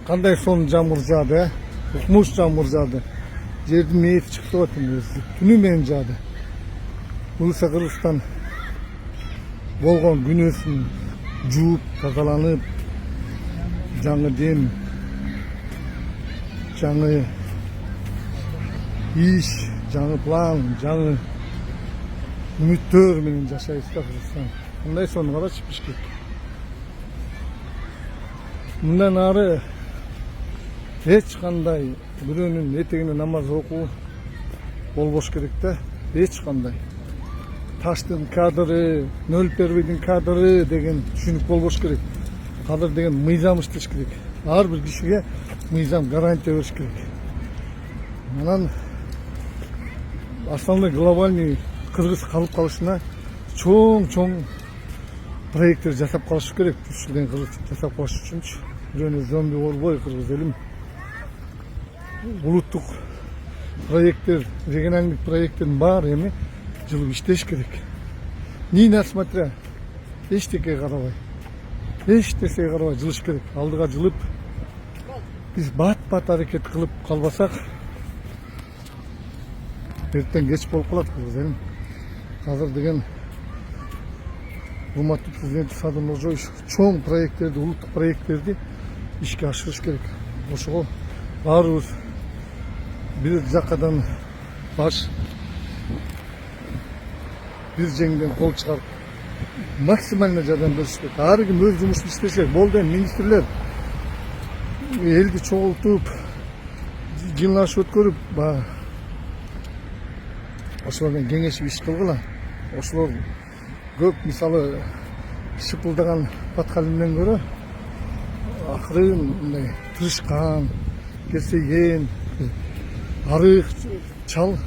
Qanday son jamur jağdı, ukmuş jamur jağdı. Жердің мейіті шықты өтін өзі. Түнімен жады. Ulusa Kırgızstan болған күнөсін жуып, тазаланып, жаңы дем, жаңы иш, жаңы план, жаңы үміттер менен жашайбыз да Кыргызстан. Мындай соны карачы Бишкек. Мындан ары эч кандай бирөөнүн этегине намаз окуу болбош керек да. Эч кандай. Таштын кадыры, Нөлпербейдин кадыры деген түшүнүк болбош керек. Кадыр деген мыйзам иштеш керек. Ар бир кишиге мыйзам гарантия бериш керек. Анан основной глобальный Кыргыз калып калышына чоң проекттер жасап калыш керек. Түшүлгөн Кыргыз жасап калыш үчүнчү. Бирөөнү зомби болбой Кыргыз элим. Улуттук проекттер, региональдык проекттин баары эми жылып иштеш керек. Ни несмотря эчтеке карабай, эчтеке карабай жылыш керек. Алдыга жылып биз бат аракет кылып калбасак эртең кеч болуп калат Кыргыз элим. Азыр деген урматтуу президент Садыр Нуржоевич чоң проекттерди, улуттук проекттерди ишке ашырыш керек. Ошого баарыбыз бир жакадан баш, бир жеңден кол чыгарып максимально жардам бериш керек. Ар ким өз жумушун иштесе болду. Министрлер элди чогултуп, жыйналыш өткөрүп, ошолордон кеңешип иш кылгыла. Ошолор көп мисалы шыпылдаган Баткалимден көрө акырын мындай тырышкан, керсейген, арык, чал